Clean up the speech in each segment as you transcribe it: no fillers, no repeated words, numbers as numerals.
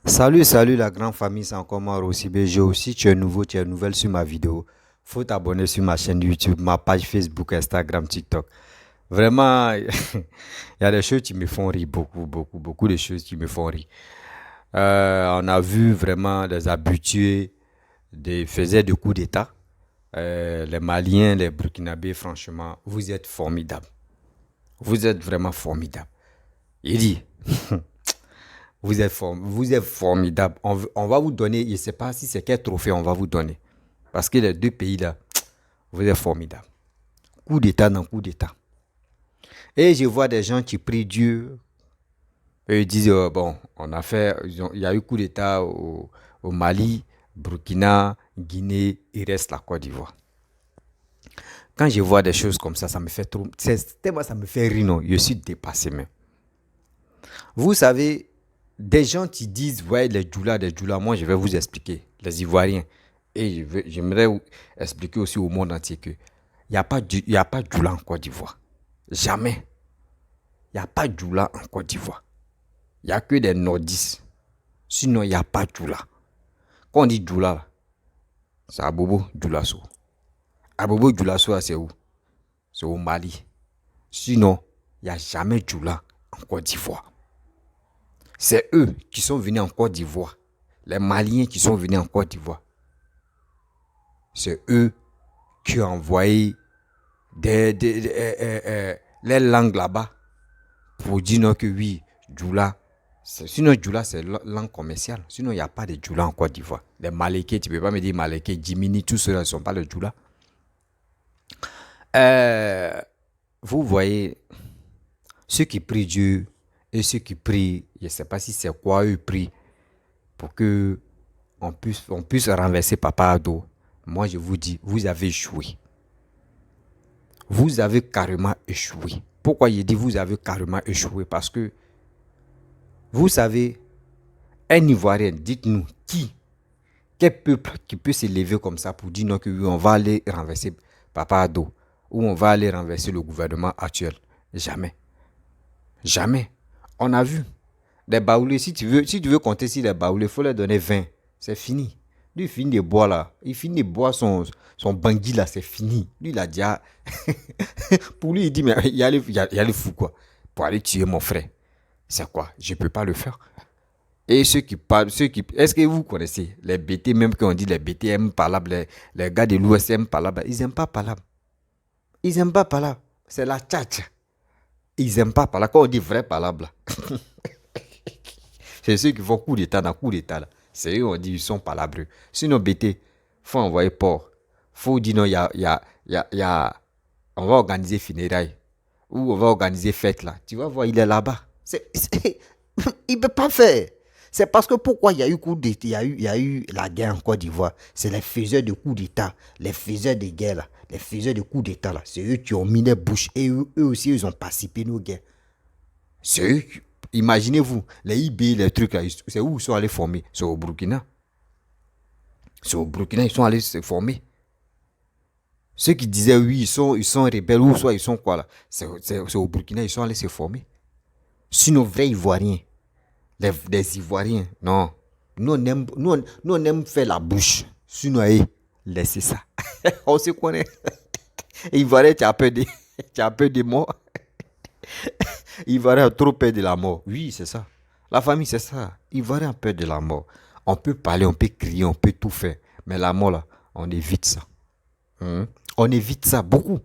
Salut la grande famille, c'est encore moi Rossi Bejo. Si tu es nouveau, tu es nouvelle sur ma vidéo, faut t'abonner sur ma chaîne YouTube, ma page Facebook, Instagram, TikTok. Vraiment, il y a des choses qui me font rire, beaucoup de choses qui me font rire. On a vu vraiment des habitués des faisaient de coups d'État. Les Maliens, les Burkinabés, franchement, vous êtes formidables. Vous êtes vraiment formidables. Il dit, vous êtes formidable. On va vous donner, je ne sais pas si c'est quel trophée on va vous donner. Parce que les deux pays là, vous êtes formidables. Coup d'État dans coup d'État. Et je vois des gens qui prient Dieu. Et ils disent, bon, on a fait, il y a eu coup d'État au Mali, Burkina, Guinée, il reste la Côte d'Ivoire. Quand je vois des choses comme ça me fait trop, tellement ça me fait rire, non, je suis dépassé même. Vous savez, des gens qui disent, ouais, les Djoula, moi je vais vous expliquer, les Ivoiriens. Et j'aimerais expliquer aussi au monde entier que il y a pas de Djoula en Côte d'Ivoire. Jamais. Il n'y a pas de Djoula en Côte d'Ivoire. Il n'y a que des nordistes. Sinon, il n'y a pas de Djoula. Quand on dit Djoula, c'est Abobo Djoulasso. Abobo Djoulasso, c'est où? C'est au Mali. Sinon, il n'y a jamais de Djoula en Côte d'Ivoire. C'est eux qui sont venus en Côte d'Ivoire. Les Maliens qui sont venus en Côte d'Ivoire. C'est eux qui ont envoyé les langues là-bas pour dire non que oui, Djoula. Sinon, Djoula, c'est langue commerciale. Sinon, il n'y a pas de Djoula en Côte d'Ivoire. Les Malékés, tu ne peux pas me dire Malékés, Jimini, tout cela ne sont pas le Djoula. Euh, vous voyez, ceux qui prient Dieu et ceux qui prient, je ne sais pas si c'est quoi eux prient, pour que on puisse renverser Papa Ado. Moi, je vous dis, vous avez échoué. Vous avez carrément échoué. Pourquoi je dis vous avez carrément échoué? Parce que, vous savez, un Ivoirien, dites-nous, quel peuple qui peut s'élever comme ça pour dire non que oui, on va aller renverser Papa Ado ou on va aller renverser le gouvernement actuel? Jamais. Jamais. On a vu. Les baoulés, si tu veux compter sur les baoulés, il faut leur donner 20. C'est fini. Lui, il finit de boire là. Il finit de boire son bangui là, c'est fini. Lui, il a déjà. Pour lui, il dit, mais il y a le fou quoi. Pour aller tuer mon frère. C'est quoi? Je ne peux pas le faire. Et ceux qui parlent, est-ce que vous connaissez les BT, même quand on dit les BT aiment Palab, les gars de l'Ouest aiment Palab, ils n'aiment pas Palab. Ils n'aiment pas Palab. C'est la tchatcha. Ils n'aiment pas Palab. Quand on dit vrai Palab, c'est ceux qui font coup d'état dans coup d'état là. C'est eux, on dit, ils sont palabreux. Sinon, BT, faut envoyer port. Faut dire non, on va organiser funérailles. Ou on va organiser fête là. Tu vas voir, il est là-bas. Il ne peut pas faire. C'est parce que pourquoi il y a eu coup d'État, il y a eu la guerre en Côte d'Ivoire. C'est les faiseurs de coups d'État, les faiseurs de guerre là, les faiseurs de coups d'État là. C'est eux qui ont mis les bouches et eux aussi ils ont participé nos guerres. C'est eux qui, imaginez-vous, les IB, les trucs là, c'est où ils sont allés former? C'est au Burkina. C'est au Burkina ils sont allés se former. Ceux qui disaient oui, ils sont rebelles ou soit ils sont quoi là, c'est au Burkina ils sont allés se former. Sinon, vrais Ivoiriens, les Ivoiriens, non. Nous, on aime faire la bouche. Sinon, laissez ça. On se connaît. Ivoirien, tu as peur des morts. Ivoirien a trop peur de la mort. Oui, c'est ça. La famille, c'est ça. Ivoirien a peur de la mort. On peut parler, on peut crier, on peut tout faire. Mais la mort, là, on évite ça. On évite ça beaucoup.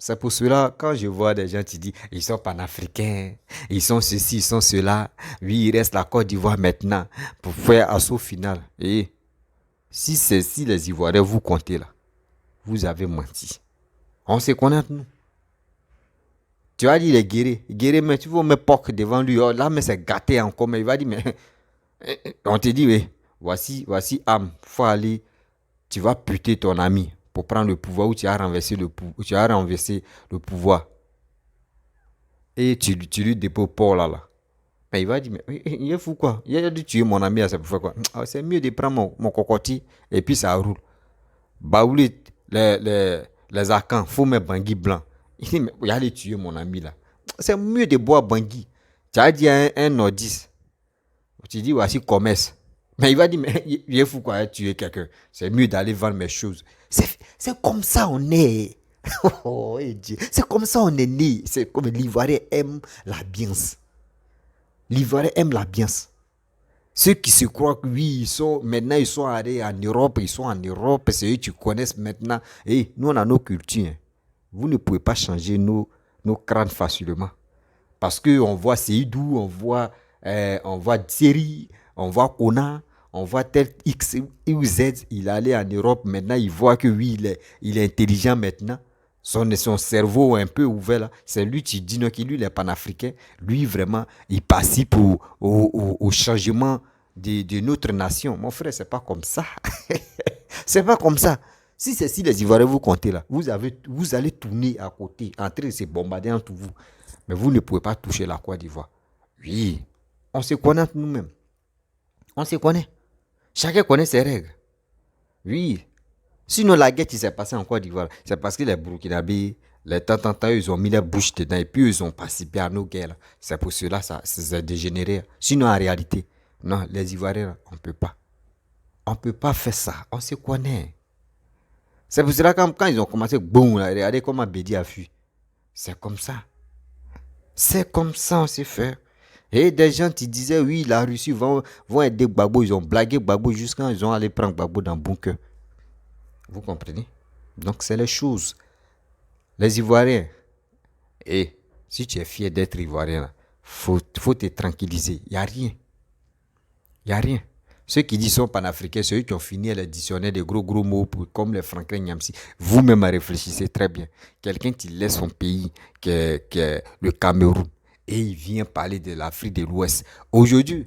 C'est pour cela, quand je vois des gens qui disent ils sont panafricains, ils sont ceci, ils sont cela, oui, il reste la Côte d'Ivoire maintenant pour faire assaut final. Et si les Ivoiriens vous comptez là, vous avez menti. On se connaît, nous. Tu vas dire les guéris, mais tu vas mettre porc devant lui. Oh, là, mais c'est gâté encore. Mais il va dire, mais on te dit, oui, voici âme, faut aller, tu vas buter ton ami pour prendre le pouvoir ou tu as renversé le pouvoir. Et tu lui déposes Paul là. Mais il va dire, mais il est fou quoi. Il a dû tuer mon ami, c'est pour faire quoi. C'est mieux de prendre mon cocotier et puis ça roule. Baouli, les arcans, faut mettre Bangui blanc. Il dit, mais il allait tuer mon ami là. C'est mieux de boire Bangui. Tu as dit à un nordiste, Tu dis, voici commerce. Mais il va dire, mais il est fou quoi, tuer quelqu'un. C'est mieux d'aller vendre mes choses. C'est comme ça on est. Oh, Dieu. C'est comme ça on est né. C'est comme l'Ivoirien aime la bience. L'Ivoirien aime la bience. Ceux qui se croient que oui, maintenant ils sont allés en Europe, c'est eux qui connaissent maintenant. Et nous on a nos cultures. Hein. Vous ne pouvez pas changer nos crânes facilement. Parce qu'on voit Seydou, on voit Thierry, on voit Kona, on voit tel X ou Z, il est allé en Europe, maintenant il voit que oui, il est intelligent maintenant. Son cerveau un peu ouvert là. C'est lui qui dit non, que lui il est panafricain. Lui vraiment, il participe au changement de notre nation. Mon frère, c'est pas comme ça. C'est pas comme ça. Si les Ivoiriens vous comptez là, vous allez tourner à côté, entrer et se bombarder entre vous. Mais vous ne pouvez pas toucher la Côte d'Ivoire. Oui, on se connaît entre nous-mêmes. On se connaît. Chacun connaît ses règles. Oui. Sinon, la guerre qui s'est passée en Côte d'Ivoire, c'est parce que les Burkinabés, les temps, ils ont mis la bouche dedans et puis ils ont participé à nos guerres. C'est pour cela que ça s'est dégénéré. Sinon, en réalité, non, les Ivoiriens, on ne peut pas. On ne peut pas faire ça. On se connaît. C'est pour cela que quand ils ont commencé, boum, regardez comment Bédi a fui. C'est comme ça. C'est comme ça on s'est fait. Et des gens qui disaient, oui, la Russie vont aider Gbagbo. Ils ont blagué Gbagbo jusqu'à ils ont allé prendre Gbagbo dans le bunker. Vous comprenez? Donc, c'est les choses. Les Ivoiriens. Et si tu es fier d'être Ivoirien, faut te tranquilliser. Il n'y a rien. Il n'y a rien. Ceux qui disent sont panafricains, ceux qui ont fini le dictionnaire de gros mots comme les Franklin Nyamsi. Vous-même réfléchissez très bien. Quelqu'un qui laisse son pays, qui est le Cameroun, et il vient parler de l'Afrique de l'Ouest. Aujourd'hui,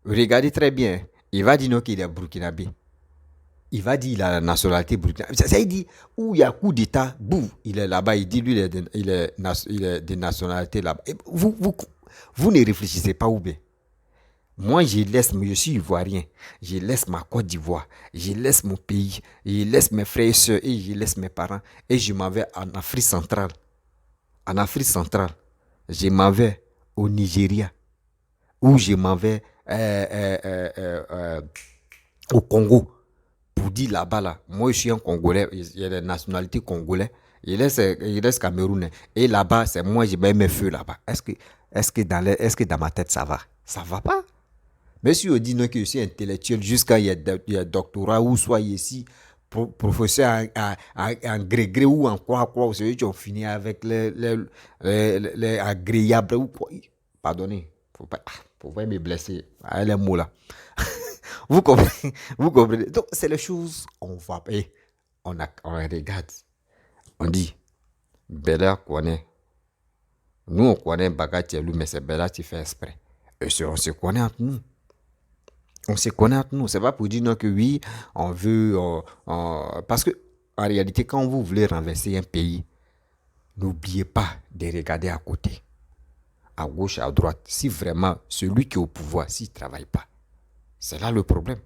regardez très bien, il va dire non qu'il est burkinabé. Il va dire qu'il a la nationalité burkinabé. Ça il dit, où il y a coup d'État, boum, il est là-bas, il dit lui, il est de nationalité là-bas. Et vous ne réfléchissez pas ou bien. Moi, je suis ivoirien, je laisse ma Côte d'Ivoire, je laisse mon pays, je laisse mes frères et soeurs et je laisse mes parents et je m'en vais en Afrique centrale. En Afrique centrale, je m'en vais au Nigeria ou je m'en vais au Congo pour dire là-bas, là, moi je suis un Congolais, il y a des nationalités congolais, il laisse Camerounais et là-bas, c'est moi, je mets mes feux là-bas. Est-ce que dans ma tête ça va? Ça va pas. Mais si on dit non, que je suis intellectuel jusqu'à il y a doctorat ou soit ici, professeur en gré ou en quoi, c'est eux qui ont fini avec les agréables ou quoi. Pardonnez, faut pas me blesser à les mots là. Vous comprenez? Vous comprenez? Donc, c'est les choses, on va, on regarde, on dit, Bella connaît. Nous, on connaît Bagatellou, mais c'est Bella qui fait exprès. Et on se connaît entre nous. On se connaît entre nous. C'est pas pour dire non que oui, on veut. Parce que, en réalité, quand vous voulez renverser un pays, n'oubliez pas de regarder à côté, à gauche, à droite. Si vraiment celui qui est au pouvoir, s'il ne travaille pas, c'est là le problème.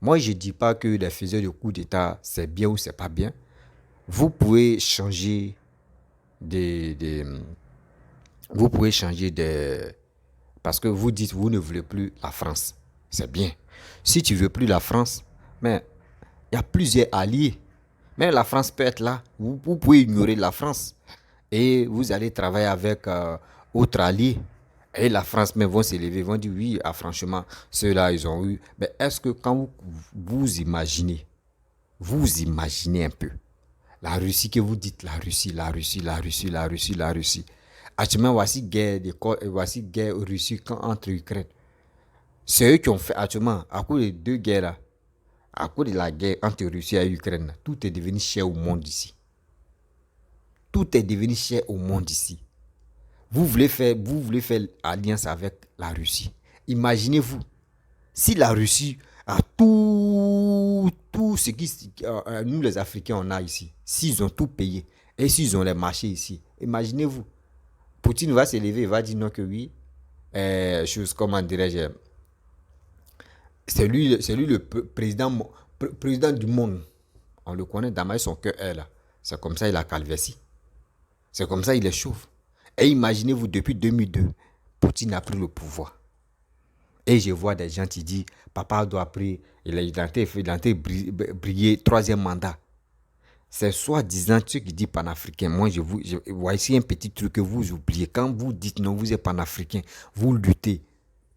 Moi, je ne dis pas que les faiseurs de coups d'État, c'est bien ou c'est pas bien. Vous pouvez changer vous pouvez changer parce que vous dites vous ne voulez plus la France. C'est bien. Si tu veux plus la France, mais il y a plusieurs alliés. Mais la France peut être là. Vous pouvez ignorer la France. Et vous allez travailler avec autres alliés. Et la France même vont s'élever, vont dire oui, franchement, ceux-là, ils ont eu. Mais est-ce que quand vous imaginez un peu, la Russie que vous dites, la Russie. Actuellement, voici guerre Russie entre Ukraine. C'est eux qui ont fait actuellement, à cause des deux guerres là, à cause de la guerre entre Russie et Ukraine, tout est devenu cher au monde ici. Tout est devenu cher au monde ici. Vous voulez faire alliance avec la Russie. Imaginez-vous, si la Russie a tout ce que nous les Africains on a ici, s'ils ont tout payé et s'ils ont les marchés ici, imaginez-vous, Poutine va s'élever, il va dire non que oui, comment dirais-je, c'est lui le président du monde. On le connaît, dans son cœur est là. C'est comme ça il a calvétie. C'est comme ça il est chauve. Et imaginez-vous, depuis 2002, Poutine a pris le pouvoir. Et je vois des gens qui disent, papa doit prier, il est en train de briller troisième mandat. C'est soi-disant ceux qui disent panafricain. Moi, voici un petit truc que vous oubliez. Quand vous dites non, vous êtes panafricain, vous luttez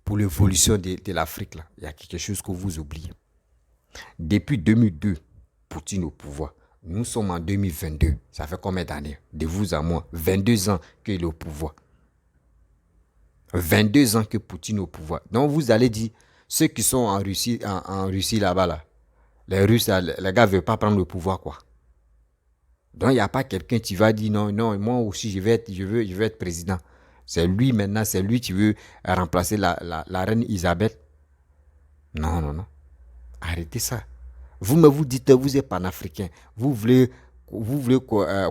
pour l'évolution de l'Afrique. Là. Il y a quelque chose que vous oubliez. Depuis 2002, Poutine au pouvoir. Nous sommes en 2022. Ça fait combien d'années? De vous à moi. 22 ans qu'il est au pouvoir. 22 ans que Poutine est au pouvoir. Donc vous allez dire, ceux qui sont en Russie là-bas, là, les Russes, là, les gars ne veulent pas prendre le pouvoir, quoi. Donc il n'y a pas quelqu'un qui va dire non, non, moi aussi je veux être président. C'est lui maintenant, c'est lui qui veut remplacer la reine Isabelle. Non, non, non. Arrêtez ça. Vous dites, vous êtes panafricain. Vous voulez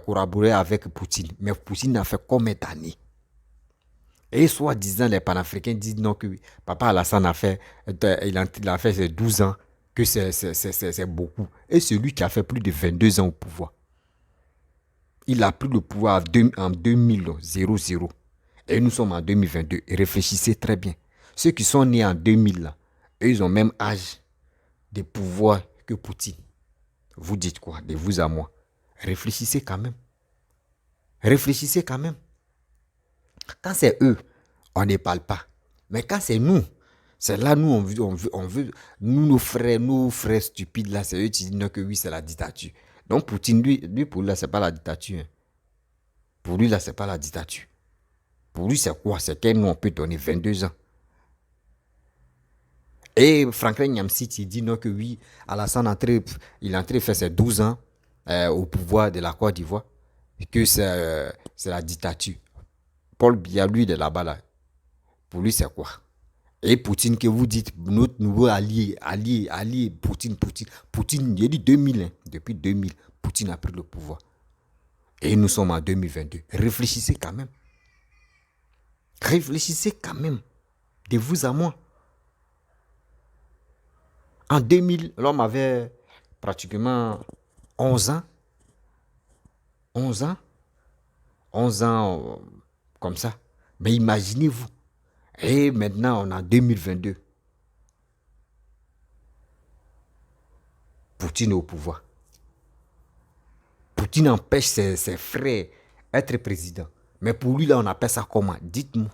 collaborer avec Poutine. Mais Poutine a fait combien d'années? Et soi-disant, les panafricains disent non que papa Alassane il a fait ses 12 ans, que c'est beaucoup. Et celui qui a fait plus de 22 ans au pouvoir, il a pris le pouvoir en 2000, 00. Et nous sommes en 2022. Et réfléchissez très bien. Ceux qui sont nés en 2000, là, eux, ils ont même âge de pouvoir que Poutine. Vous dites quoi? De vous à moi. Réfléchissez quand même. Réfléchissez quand même. Quand c'est eux, on ne parle pas. Mais quand c'est nous, c'est là nous on veut nous nos frères stupides là, c'est eux qui disent non que oui c'est la dictature. Donc Poutine lui pour lui là c'est pas la dictature. Hein. Pour lui là c'est pas la dictature. Pour lui c'est quoi? C'est qu'un nous on peut donner 22 ans. Et Franklin Nyamsi il dit non que oui Alassane il est entré faire ses 12 ans au pouvoir de la Côte d'Ivoire et que c'est la dictature. Paul Biya lui de là-bas là. Pour lui c'est quoi? Et Poutine que vous dites, notre nouveau allié, Poutine, il a dit 2000, hein, depuis 2000, Poutine a pris le pouvoir. Et nous sommes en 2022. Réfléchissez quand même. Réfléchissez quand même. De vous à moi. En 2000, l'homme avait pratiquement 11 ans. 11 ans. 11 ans comme ça. Mais imaginez-vous. Et maintenant, on est en 2022. Poutine est au pouvoir. Poutine empêche ses frères d'être président. Mais pour lui, là, on appelle ça comment? Dites-nous.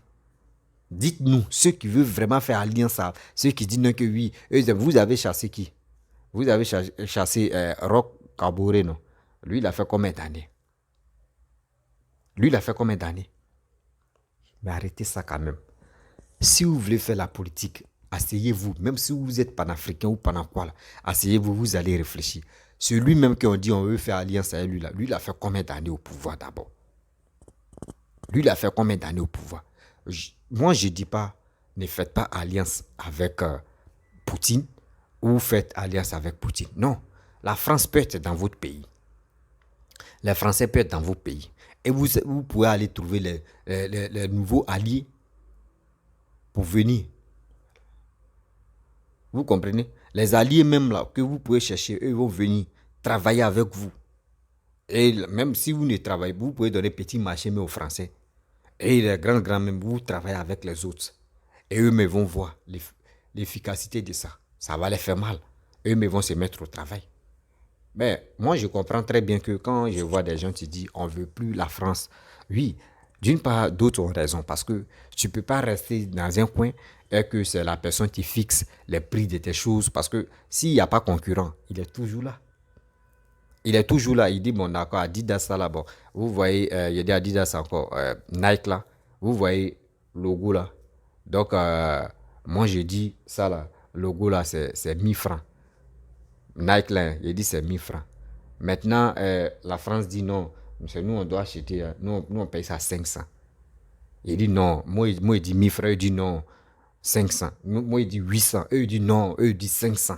Dites-nous, ceux qui veulent vraiment faire alliance, ceux qui disent non que oui, vous avez chassé qui? Vous avez chassé Roch Kaboré, non? Lui, il a fait combien d'années? Lui, il a fait combien d'années? Mais arrêtez ça quand même. Si vous voulez faire la politique, asseyez-vous. Même si vous êtes panafricain ou panakwa, asseyez-vous, vous allez réfléchir. Celui même qui on dit on veut faire alliance avec lui, là, lui, il a fait combien d'années au pouvoir d'abord? Lui, il a fait combien d'années au pouvoir? Moi, je ne dis pas, ne faites pas alliance avec Poutine ou faites alliance avec Poutine. Non, la France peut être dans votre pays. Les Français peuvent être dans vos pays. Et vous pouvez aller trouver les nouveaux alliés pour venir. Vous comprenez? Les alliés même là que vous pouvez chercher, eux vont venir travailler avec vous. Et même si vous ne travaillez pas, vous pouvez donner petit marché mais aux Français. Et les grands même, vous travaillez avec les autres. Et eux-mêmes vont voir l'efficacité de ça. Ça va les faire mal. Eux-mêmes vont se mettre au travail. Mais moi, je comprends très bien que quand je vois des gens qui disent on ne veut plus la France, oui, d'une part, d'autres ont raison parce que tu ne peux pas rester dans un coin et que c'est la personne qui fixe les prix de tes choses parce que s'il n'y a pas concurrent, il est toujours là. Il est toujours là. Il dit, bon, d'accord, Adidas, ça là, bon. Vous voyez, il y a des Adidas encore, Nike là. Vous voyez, logo là. Donc, moi, je dis, ça là, logo là, c'est 1000 francs. Nike là, il dit, c'est 1000 francs. Maintenant, la France dit non. Nous, on doit acheter, nous, on paye ça 500. Il dit non. Moi, il dit 1000 francs. Il dit non, 500. Moi, il dit 800. Eux, il dit non. Eux, il dit 500.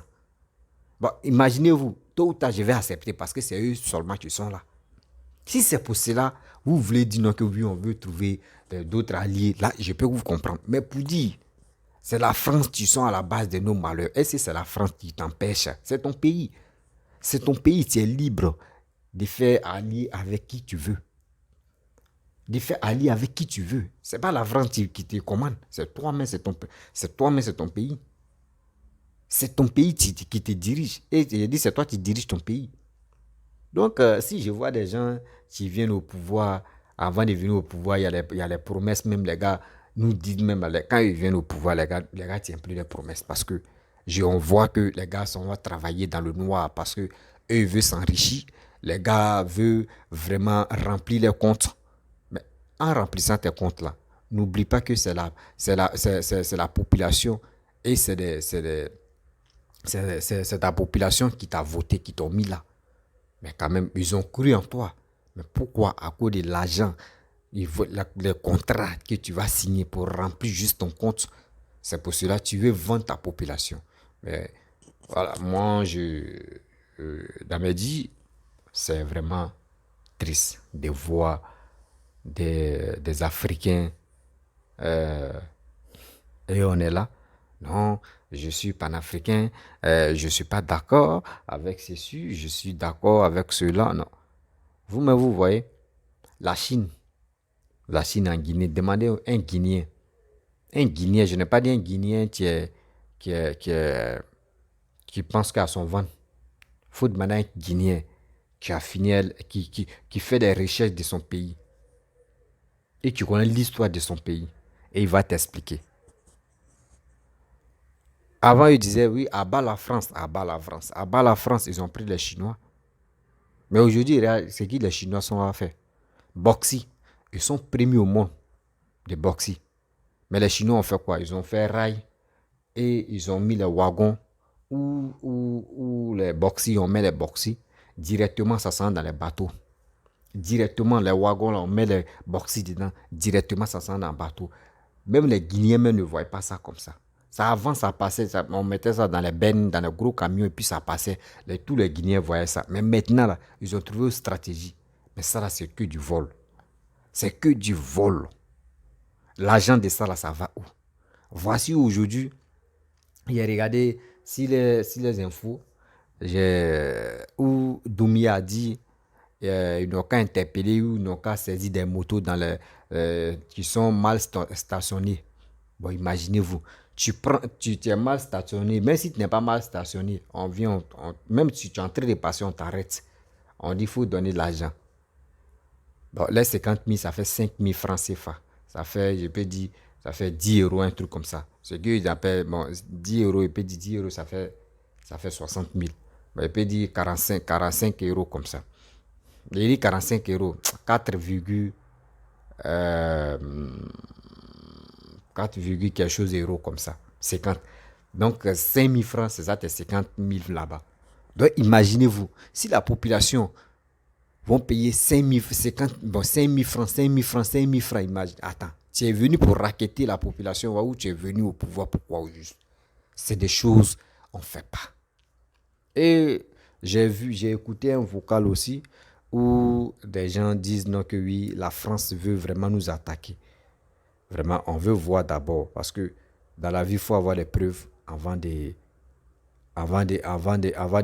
Bon, imaginez-vous, tôt ou tard, je vais accepter parce que c'est eux seulement qui sont là. Si c'est pour cela, vous voulez dire non que oui, on veut trouver d'autres alliés, là, je peux vous comprendre. Mais pour dire, c'est la France qui sont à la base de nos malheurs. Et si c'est la France qui t'empêche, c'est ton pays. C'est ton pays, tu es libre de faire allier avec qui tu veux. de faire allier avec qui tu veux. C'est pas la France qui te commande. C'est toi-même, c'est ton pays. C'est ton pays qui te dirige. Et je dis, c'est toi qui diriges ton pays. Donc, si je vois des gens qui viennent au pouvoir, avant de venir au pouvoir, il y a les promesses, même les gars nous disent, même quand ils viennent au pouvoir, les gars tiennent plus les promesses parce que on voit que les gars sont là travailler dans le noir parce que eux ils veulent s'enrichir. Les gars veulent vraiment remplir leurs comptes. Mais en remplissant tes comptes là, n'oublie pas que c'est la population et c'est ta population qui t'a voté, qui t'a mis là. Mais quand même, ils ont cru en toi. Mais pourquoi? À cause de l'argent, le contrat que tu vas signer pour remplir juste ton compte. C'est pour cela que tu veux vendre ta population. Mais voilà, moi, dans mes dits, c'est vraiment triste de voir des Africains et on est là. Non, je suis panafricain, je ne suis pas d'accord avec ceci, je suis d'accord avec cela. Non. Vous-même, vous voyez, la Chine, la Chine en Guinée, demandez un Guinéen. Un Guinéen, je n'ai pas dit un Guinéen qui pense qu'à son ventre. Il faut demander un Guinéen qui a fini, qui fait des recherches de son pays et qui connaît l'histoire de son pays. Et il va t'expliquer. Avant, ils disaient, oui, à bas la France, à bas la France. À bas la France, ils ont pris les Chinois. Mais aujourd'hui, c'est qui les Chinois sont à faire? Boxy. Ils sont premiers au monde de boxy. Mais les Chinois ont fait quoi? Ils ont fait rail et ils ont mis les wagons où les boxy, on met les boxy. Directement, ça s'en dans les bateaux. Directement, les wagons, là, on met les boxy dedans. Directement, ça s'en dans les bateaux. Même les Guinéens même ne voyaient pas ça comme ça. Ça avant, ça passait, on mettait ça dans les bennes, dans les gros camions et puis ça passait. Tous les Guinéens voyaient ça. Mais maintenant, là, ils ont trouvé une stratégie. Mais ça, là, c'est que du vol. C'est que du vol. L'argent de ça, là, ça va où? Voici aujourd'hui, il a regardé si les infos où Doumia a dit ils n'ont qu'à interpeller ou ils n'ont qu'à saisir des motos qui sont mal stationnées. Bon, imaginez-vous, tu es mal stationné, même si tu n'es pas mal stationné, on vient, même si tu es en train de passer, on t'arrête. On dit qu'il faut donner de l'argent. Bon, les 50 000, ça fait 5 000 francs CFA. Ça fait, je peux dire, ça fait 10 euros, un truc comme ça. Ce qu'ils appellent, bon, 10 euros, je peux dire 10 euros, ça fait 60 000. Bon, je peux dire 45 euros comme ça. Il dit 45 euros, 4, euh, 4, quelque chose euros comme ça. 50. Donc 5 000 francs, c'est ça, c'est 50 000 là-bas. Donc imaginez-vous, si la population vont payer 5 000, 50, bon, 5 000 francs, 5 000 francs, 5 000 francs, imagine. Attends, tu es venu pour racketter la population ou tu es venu au pouvoir, pourquoi au juste? C'est des choses qu'on ne fait pas. Et j'ai écouté un vocal aussi où des gens disent non que oui, la France veut vraiment nous attaquer. Vraiment, on veut voir d'abord parce que dans la vie, il faut avoir des preuves avant de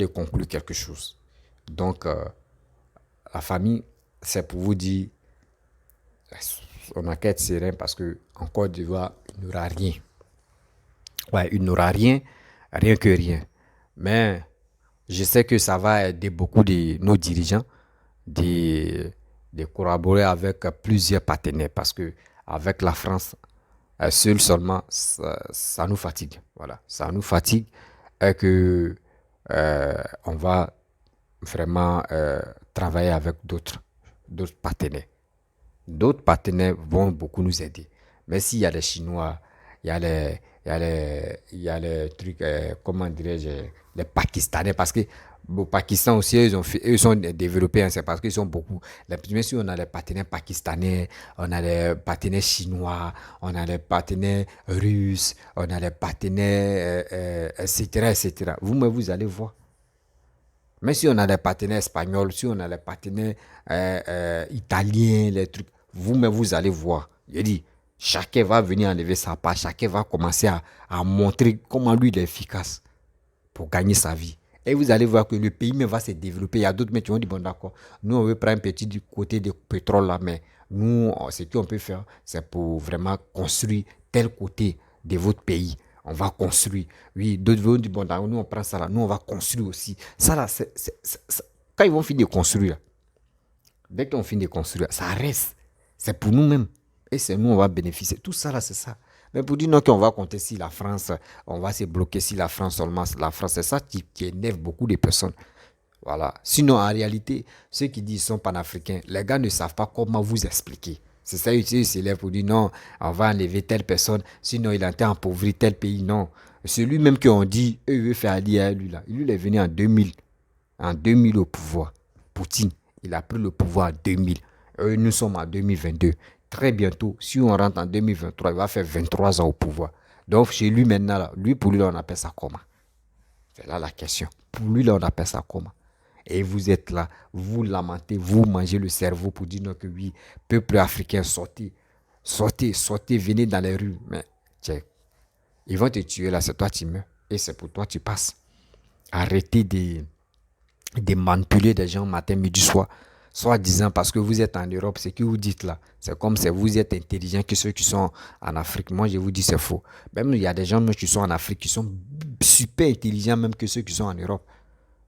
conclure quelque chose. Donc, la famille, c'est pour vous dire, on a qu'à être serein parce que en Côte d'Ivoire, il n'y aura rien. Ouais, il n'aura rien, rien que rien. Mais je sais que ça va aider beaucoup de nos dirigeants de, de collaborer avec plusieurs partenaires parce que avec la France, seul seulement, ça nous fatigue. Voilà, ça nous fatigue et que on va vraiment travailler avec d'autres partenaires. D'autres partenaires vont beaucoup nous aider. Mais s'il y a les Chinois, il y a les trucs, comment dirais-je, les Pakistanais, parce que au Pakistan aussi, eux sont développés, hein, c'est parce qu'ils sont beaucoup. Même si on a les partenaires pakistanais, on a les partenaires chinois, on a les partenaires russes, on a les partenaires, etc., etc. Vous-même, vous allez voir. Mais si on a des partenaires espagnols, si on a les partenaires italiens, les trucs, vous-même, vous allez voir. Je dis, chacun va venir enlever sa part, chacun va commencer à montrer comment lui il est efficace pour gagner sa vie. Et vous allez voir que le pays même va se développer. Il y a d'autres mais qui vont dire, bon d'accord, nous on veut prendre un petit du côté du pétrole là, mais Nous, ce qu'on peut faire, c'est pour vraiment construire tel côté de votre pays. On va construire. Oui, d'autres vont dire, bon, nous, on prend ça là. Nous, on va construire aussi. Ça là, quand ils vont finir de construire, dès qu'on finit de construire, ça reste. C'est pour nous-mêmes. Et c'est nous, on va bénéficier. Tout ça là, c'est ça. Mais pour dire non qu'on va compter si la France, on va se bloquer si la France seulement, la France, c'est ça qui énerve beaucoup de personnes. Voilà. Sinon, en réalité, ceux qui disent qu'ils sont panafricains, les gars ne savent pas comment vous expliquer. C'est ça, ils s'élèvent pour dire non, on va enlever telle personne, sinon il a été appauvri tel pays. Non. Celui même qui ont dit, eux, il veut faire allier à lui là. Lui, il est venu en 2000 au pouvoir. Poutine, il a pris le pouvoir en 2000. Nous sommes en 2022. Très bientôt, si on rentre en 2023, il va faire 23 ans au pouvoir. Donc, chez lui maintenant, là, pour lui, là, on appelle ça comment? C'est là la question. Pour lui, là, on appelle ça comment? Et vous êtes là, vous lamentez, vous mangez le cerveau pour dire non que oui, peuple africain, sortez, sortez, sortez, venez dans les rues. Mais, tiens, ils vont te tuer là, c'est toi qui meurs. Et c'est pour toi que tu passes. Arrêtez de manipuler des gens matin, midi, soir. Soit disant parce que vous êtes en Europe, ce que vous dites là, c'est comme si vous êtes intelligent que ceux qui sont en Afrique. Moi, je vous dis c'est faux. Même il y a des gens même qui sont en Afrique qui sont super intelligents même que ceux qui sont en Europe.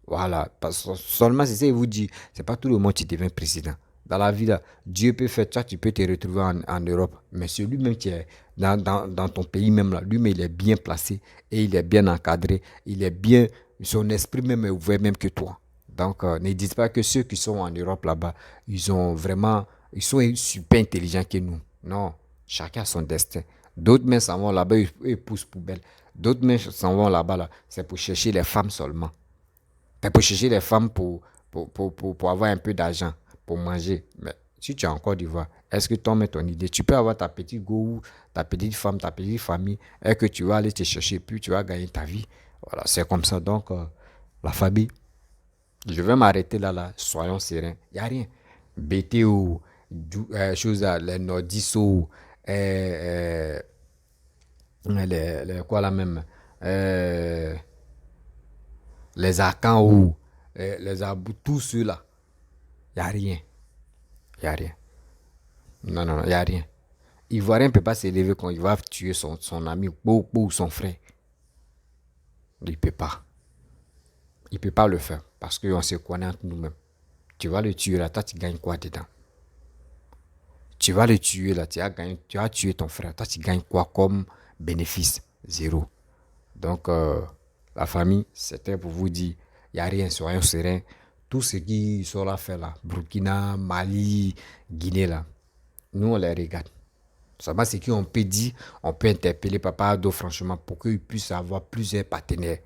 Voilà, parce que seulement c'est ça, il vous dit, c'est pas tout le monde qui devient président. Dans la vie, là, Dieu peut faire ça, tu peux te retrouver en Europe. Mais celui même qui est dans ton pays même, là, lui-même, il est bien placé et il est bien encadré. Il est bien, son esprit même est ouvert même que toi. Donc, ne dites pas que ceux qui sont en Europe là-bas, ils sont super intelligents que nous. Non, chacun a son destin. D'autres même s'en vont là-bas, ils poussent poubelle. D'autres même s'en vont là-bas, là, c'est pour chercher les femmes seulement. Mais pour chercher les femmes pour avoir un peu d'argent, pour manger. Mais si tu es en Côte d'Ivoire, est-ce que tu en mets ton idée? Tu peux avoir ta petite go, ta petite femme, ta petite famille, et que tu vas aller te chercher, puis tu vas gagner ta vie. Voilà, c'est comme ça. Donc, la famille, je vais m'arrêter là, soyons sereins. Il n'y a rien. BTO, chose les Nordiso, quoi là même, euh, les Akans ou les Abou, tous ceux-là, il n'y a rien. Il n'y a rien. Non, non, non, il n'y a rien. Ivoirien ne peut pas s'élever quand il va tuer son ami ou son frère. Il ne peut pas. Il ne peut pas le faire parce qu'on se connaît entre nous-mêmes. Tu vas le tuer là, toi tu gagnes quoi dedans? Tu vas le tuer là, tu as tué ton frère, toi tu gagnes quoi comme bénéfice? Zéro. Donc, la famille, c'était pour vous dire, il n'y a rien, soyons sereins. Tout ce qui sont là fait là, Burkina, Mali, Guinée là, nous on les regarde. Seulement ce qu'on peut dire, on peut interpeller Papa Ado franchement pour qu'il puisse avoir plusieurs partenaires.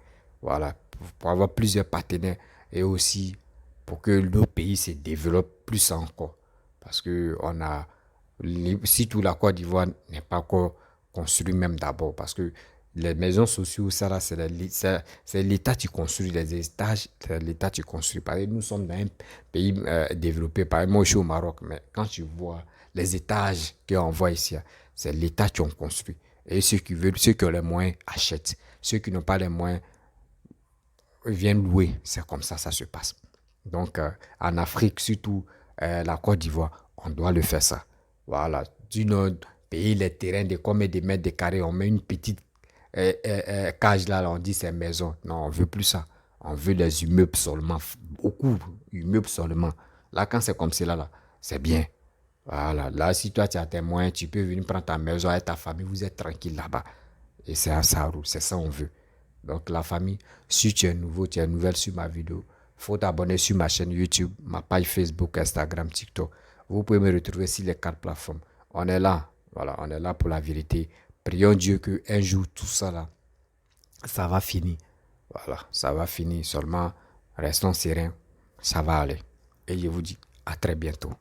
Voilà, pour avoir plusieurs partenaires et aussi pour que nos pays se développent plus encore. Parce que on a, si tout la Côte d'Ivoire n'est pas encore construit même d'abord, parce que les maisons sociales, ça là, c'est l'État qui construit les étages, c'est l'État qui construit. Par exemple, nous sommes dans un pays développé, par exemple, moi je suis au Maroc, mais quand tu vois les étages qu'on voit ici, c'est l'État qui ont construit. Et ceux qui veulent, ceux qui ont les moyens achètent. Ceux qui n'ont pas les moyens viennent louer. C'est comme ça se passe. Donc, en Afrique, surtout la Côte d'Ivoire, on doit le faire ça. Voilà. Du nord, payer les terrains de combien de mètres de carrés, on met une petite cage là, on dit c'est maison. Non, on veut plus ça. On veut des immeubles seulement. Beaucoup immeubles seulement. Là, quand c'est comme cela, là, c'est bien. Voilà. Là, si toi, tu as tes moyens, tu peux venir prendre ta maison avec ta famille. Vous êtes tranquille là-bas. Et c'est ça roule. C'est ça on veut. Donc, la famille, si tu es nouveau, tu es nouvelle sur ma vidéo, faut t'abonner sur ma chaîne YouTube, ma page Facebook, Instagram, TikTok. Vous pouvez me retrouver sur les 4 plateformes. On est là. Voilà, on est là pour la vérité. Prions Dieu qu'un jour, tout ça là, ça va finir. Voilà, ça va finir. Seulement, restons sereins. Ça va aller. Et je vous dis à très bientôt.